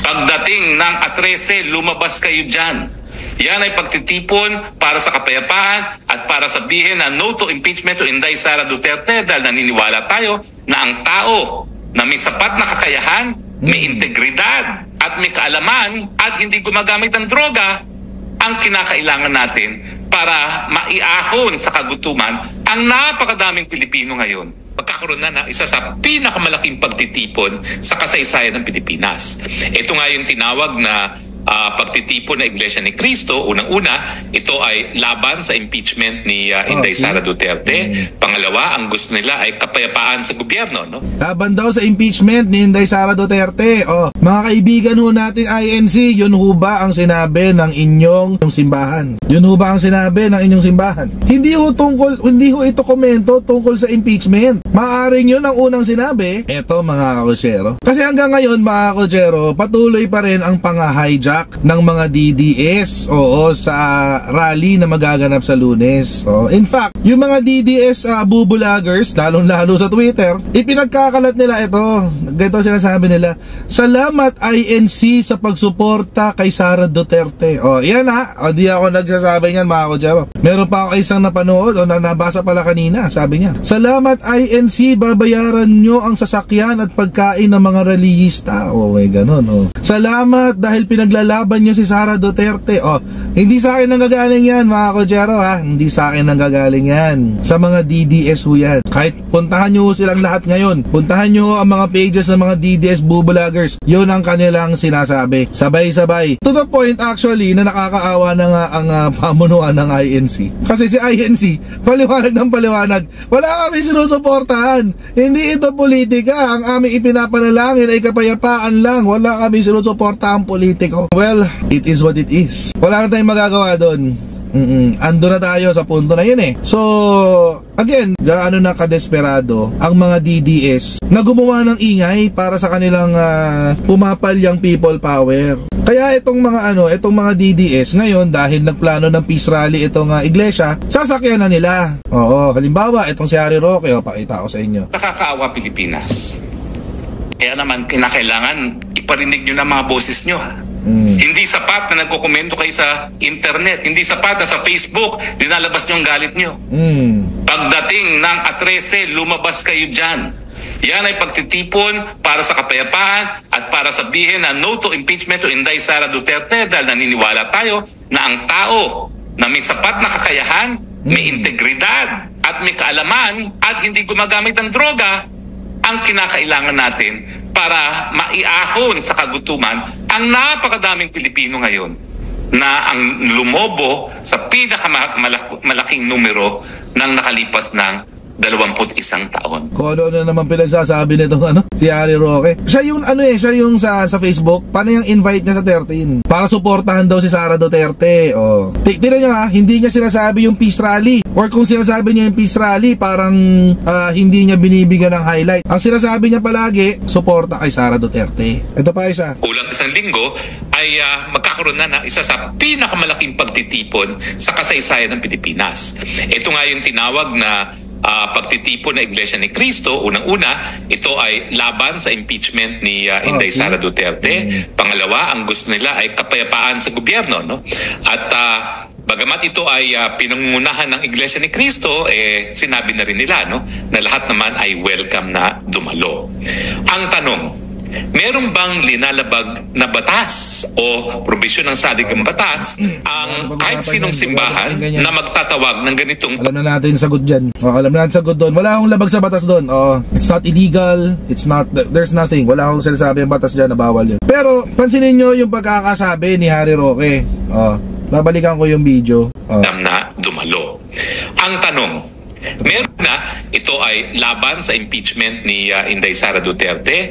Pagdating ng 13, lumabas kayo dyan. Yan ay pagtitipon para sa kapayapaan at para sabihin na no to impeachment to Inday Sara Duterte dahil naniniwala tayo na ang tao na may sapat na kakayahan, may integridad at may kaalaman at hindi gumagamit ng droga ang kinakailangan natin para maiahon sa kagutuman ang napakadaming Pilipino ngayon. Magkakaroon na ng isa sa pinakamalaking pagtitipon sa kasaysayan ng Pilipinas. Ito nga yung tinawag na pagtitipon na Iglesia ni Cristo. Unang-una, ito ay laban sa impeachment ni Inday Sara Duterte. Pangalawa, ang gusto nila ay kapayapaan sa gobyerno. No? Laban daw sa impeachment ni Inday Sara Duterte. Mga kaibigan ho natin INC, yun ho ba ang sinabi ng inyong simbahan? Yun ho ba ang sinabi ng inyong simbahan? Hindi ho ito komento tungkol sa impeachment. Maaring yun ang unang sinabi. Eto mga kakutsero. Kasi hanggang ngayon mga kakutsero, patuloy pa rin ang pang-hijack ng mga DDS sa rally na magaganap sa Lunes. In fact, yung mga DDS bubulagers, lalong-lalo sa Twitter, ipinagkakalat nila ito. Ganito sinasabi nila, salamat INC sa pagsuporta kay Sara Duterte. Yan di ako nagsasabi niyan mga kutsero. Meron pa ako isang napanood nabasa pala kanina, sabi niya, salamat INC, babayaran nyo ang sasakyan at pagkain ng mga relihista. May ganon. Salamat dahil pinaglalaban nyo si Sara Duterte. Hindi sa akin nanggagaling yan mga kutsero hindi sa akin nanggagaling yan, sa mga DDS ho yan. Kahit puntahan nyo silang lahat ngayon, puntahan nyo ang mga pages ng mga DDS bubulagers, yun ang kanilang sinasabi, sabay-sabay, to the point actually na nakakaawa na nga ang pamunuan ng INC. Kasi si INC, paliwanag ng paliwanag, wala kami sinusuportahan, hindi ito politika, ang aming ipinapanalangin ay kapayapaan lang, wala kami sinusuportahan politiko. Well, it is what it is. Wala na tayong magagawa doon. Ando na tayo sa punto na yun So, again, gaano na kadesperado ang mga DDS na gumawa ng ingay para sa kanilang pumapalyang people power. Kaya itong mga DDS ngayon, dahil nagplano ng peace rally itong iglesia, sasakyan na nila. Halimbawa, itong si Harry Roque, pakita ko sa inyo. Nakakaawa Pilipinas. Kaya naman, kinakailangan iparinig nyo na mga boses nyo Hindi sapat na nagkokomento kayo sa internet. Hindi sapat na sa Facebook dinalabas nyo ang galit nyo. Pagdating ng 13, lumabas kayo dyan. Yan ay pagtitipon para sa kapayapaan at para sabihin na no to impeachment to Inday Sara Duterte dahil naniniwala tayo na ang tao na may sapat na kakayahan, may integridad at may kaalaman at hindi gumagamit ng droga ang kinakailangan natin para maiahon sa kagutuman ang napakadaming Pilipino ngayon na ang lumobo sa pinakamalaking numero ng nakalipas ng 21 taon. Kung ano naman pinagsasabi nitong si Harry Roque. Siya yung siya yung sa Facebook, paano yung invite niya sa 13? Para suportahan daw si Sara Duterte. Tignan niyo hindi niya sinasabi yung peace rally. Or kung sinasabi niya yung peace rally, parang hindi niya binibigyan ng highlight. Ang sinasabi niya palagi, suporta kay Sara Duterte. Ito pa isa. Kulang isang linggo ay magkakaroon na isa sa pinakamalaking pagtitipon sa kasaysayan ng Pilipinas. Ito nga yung tinawag na pagtitipon na Iglesia ni Cristo. Unang-una, ito ay laban sa impeachment ni Inday Sara Duterte. Pangalawa, ang gusto nila ay kapayapaan sa gobyerno. At bagamat ito ay pinangungunahan ng Iglesia ni Cristo, sinabi na rin nila na lahat naman ay welcome na dumalo. Ang tanong, meron bang linalabag na batas o probisyon ng saligang batas ang kahit sinong simbahan na magtatawag ng ganitong... Alam na natin sagot dyan. Alam na natin sagot doon. Wala akong labag sa batas doon. It's not illegal. It's not... There's nothing. Wala akong sinasabi yung batas dyan na bawal yun. Pero pansinin nyo yung pagkakasabi ni Harry Roque. Babalikan ko yung video. Na dumalo. Ang tanong, meron na ito ay laban sa impeachment ni Inday Sara Duterte.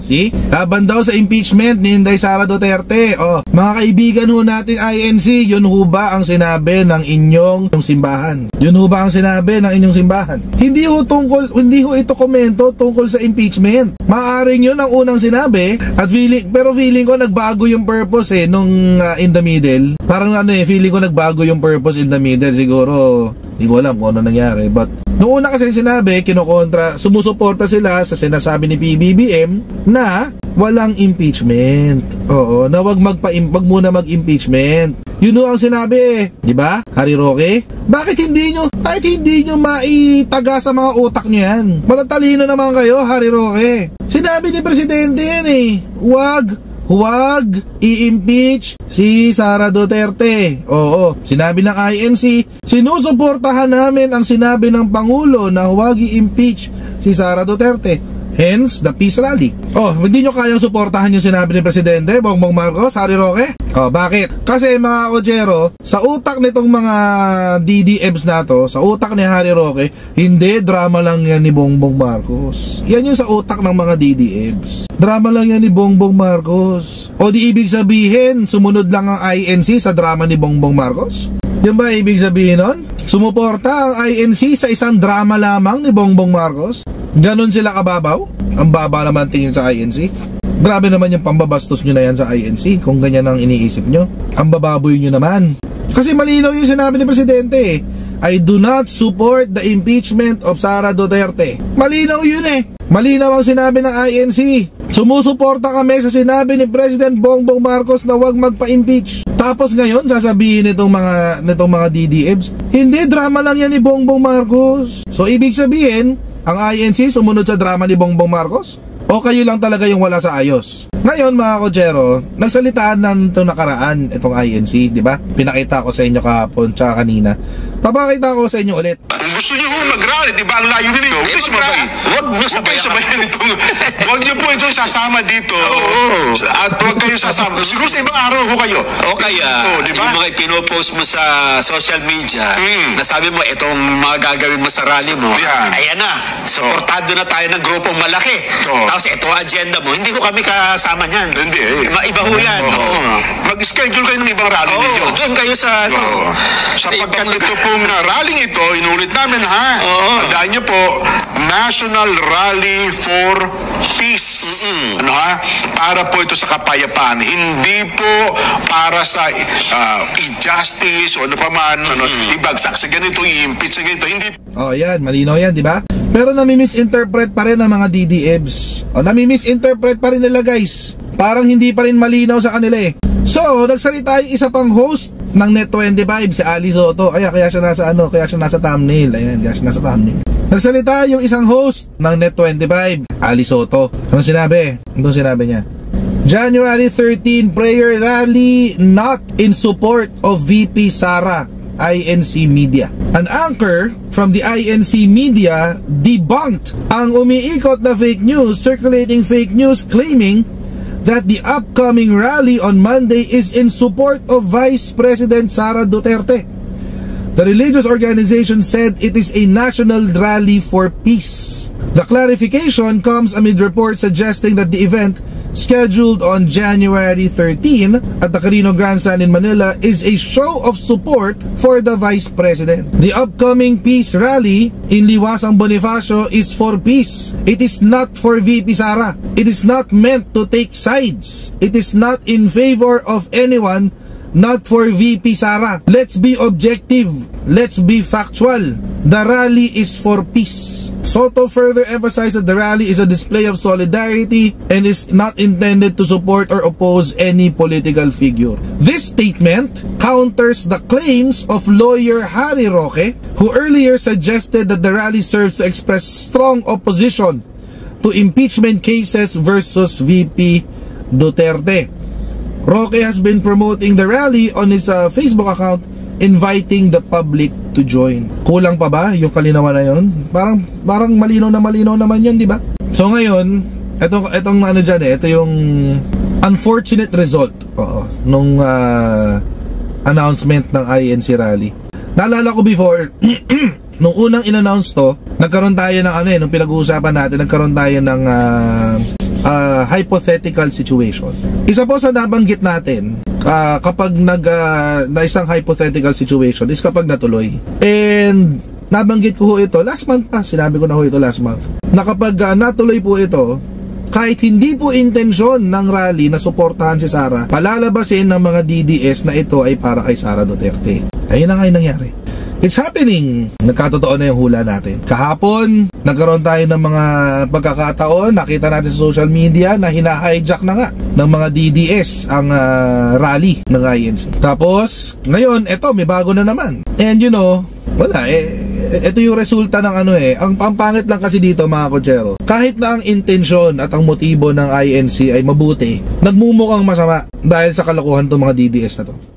See? Laban daw sa impeachment ni Inday Sara Duterte. Mga kaibigan ho natin INC, yun ho ba ang sinabi ng inyong simbahan? Yun ho ba ang sinabi ng inyong simbahan? Hindi ho ito komento tungkol sa impeachment. Maaring yun ang unang sinabi at pero feeling ko nagbago yung purpose nung in the middle. Parang feeling ko nagbago yung purpose in the middle. Siguro hindi ko alam kung ano nangyari, but noong una kasi sinabi, kinokontra, sumusuporta sila sa sinasabi ni PBBM na walang impeachment. Oo, na wag muna mag-impeachment. Yun ang sinabi eh, di ba? Harry Roque, bakit hindi nyo maitaga sa mga utak nyo yan? Matatalino naman kayo, Harry Roque. Sinabi ni Presidente yan eh, huwag i-impeach si Sara Duterte. Oo, sinabi ng INC, sinusuportahan namin ang sinabi ng Pangulo na huwag i-impeach si Sara Duterte. Hence, the peace rally. Oh, hindi nyo kayang suportahan yung sinabi ni Presidente Bongbong Marcos, Harry Roque? Oh, bakit? Kasi mga Ojero, sa utak nitong mga DDMs na to, sa utak ni Harry Roque, hindi, drama lang yan ni Bongbong Marcos. Yan yung sa utak ng mga DDMs. Drama lang yan ni Bongbong Marcos. O di ibig sabihin, sumunod lang ang INC sa drama ni Bongbong Marcos? Yan ba ibig sabihin nun? Sumuporta ang INC sa isang drama lamang ni Bongbong Marcos? Ganon sila kababaw? Ang baba naman tingin sa INC. Grabe naman yung pambabastos nyo na yan sa INC kung ganyan ang iniisip nyo. Ang bababoy nyo naman. Kasi malinaw yung sinabi ni Presidente, I do not support the impeachment of Sara Duterte. Malinaw yun eh. Malinaw ang sinabi ng INC. Sumusuporta kami sa sinabi ni President Bongbong Marcos na huwag magpa-impeach. Tapos ngayon sasabihin nitong mga DDMs, hindi, drama lang yan ni Bongbong Marcos. So ibig sabihin, ang INC sumunod sa drama ni Bongbong Marcos? O kayo lang talaga yung wala sa ayos? Ngayon mga Kojero, nagsalitaan na itong nakaraan itong INC, di ba? Pinakita ko sa inyo kahapon tsaka kanina. Papakita ko sa inyo ulit. Kung gusto niyo mag-rally, di ba ang layo nyo? Huwag niyo sabayan itong... Huwag niyo po itong sasama dito. At huwag kayo sasama. Siguro sa ibang araw ho kayo. O kaya, diba? yung mga pinopost mo sa social media, nasabi mo, itong mga gagawin mo sa rally mo, ayan na, supportado na tayo ng grupong malaki. Tapos ito ang agenda mo, hindi ko kami kasama niyan. Hindi Iba ho yan. Mag-schedule kayo ng ibang rally ninyo. Doon kayo sa... Sapagkat ito pong rallying ito, inulit namin ha. Tandaan niyo po, National Rally for Peace. Ano ha? Para po ito sa kapayapaan. Hindi po para sa injustice o ano pa man, ibagsak sa ganito, i-impeach sa ganito. Hindi. Oh, yan, malinaw yan, di ba? Pero nami-misinterpret pa rin ng mga DDMs. O, nami-misinterpret pa rin nila, guys. Parang hindi pa rin malinaw sa kanila eh. So, nagsalita yung isa pang host ng Net25, si Ali Soto. Kaya siya nasa kaya siya nasa thumbnail. Ayan, kaya siya nasa thumbnail. Nagsalita yung isang host ng Net25, Ali Soto. Anong sinabi? Anong sinabi niya? January 13 prayer rally not in support of VP Sara. INC Media. An anchor from the INC Media debunked ang umiikot na fake news, circulating fake news claiming that the upcoming rally on Monday is in support of Vice President Sara Duterte. The religious organization said it is a national rally for peace. The clarification comes amid reports suggesting that the event, scheduled on January 13 at the Carino Grandstand in Manila, is a show of support for the Vice President. The upcoming peace rally in Liwasang Bonifacio is for peace. It is not for VP Sara. It is not meant to take sides. It is not in favor of anyone, not for VP Sara. Let's be objective. Let's be factual. The rally is for peace. Soto further emphasized that the rally is a display of solidarity and is not intended to support or oppose any political figure. This statement counters the claims of lawyer Harry Roque, who earlier suggested that the rally serves to express strong opposition to impeachment cases versus VP Duterte. Roque has been promoting the rally on his Facebook account, inviting the public to join. Kulang pa ba yung kalinawan na yun? Parang malinaw naman yun, di ba? So ngayon, etong ano dyan ito yung unfortunate result nung announcement ng INC rally. Naalala ko before, nung unang in-announce to, nagkaroon tayo ng nung pinag-uusapan natin, nagkaroon tayo ng hypothetical situation. Isa po sa nabanggit natin kapag na isang hypothetical situation is kapag natuloy. And nabanggit ko ho ito last month pa, sinabi ko na ho ito last month, na kapag natuloy po ito, kahit hindi po intensyon ng rally na suportahan si Sara, palalabasin ng mga DDS na ito ay para kay Sara Duterte. Ayun na nga yung nangyari. It's happening. Nagkatotoo na yung hula natin. Kahapon, nagkaroon tayo ng mga pagkakataon, nakita natin sa social media na hina-hijack na nga ng mga DDS ang rally ng INC. Tapos, ngayon, eto, may bago na naman. And you know, wala, ito yung resulta ng ang pangit lang kasi dito mga kotsero. Kahit na ang intensyon at ang motibo ng INC ay mabuti, nagmumukhang masama dahil sa kalokohan itong mga DDS na to.